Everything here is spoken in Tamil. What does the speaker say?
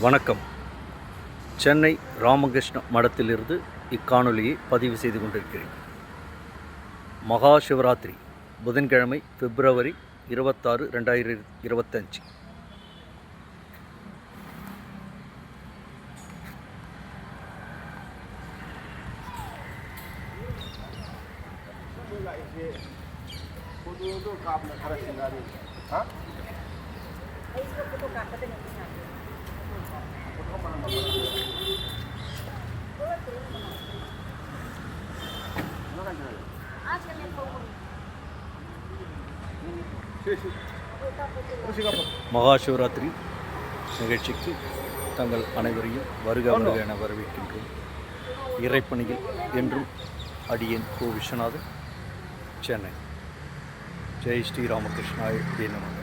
வணக்கம். சென்னை ராமகிருஷ்ண மடத்திலிருந்து இக்காணொலியை பதிவு செய்து கொண்டிருக்கிறேன். மகா சிவராத்திரி புதன்கிழமை பிப்ரவரி 26, 2025. மகா சிவராத்திரி நிகழ்ச்சிக்கு தங்கள் அனைவரையும் வருக என வரவேற்கின்றோம். இறைப்பணியில் என்றும் அடியேன் கோ. விஸ்வநாதன், சென்னை. ஜெய் ஸ்ரீ ராமகிருஷ்ணாய நமः.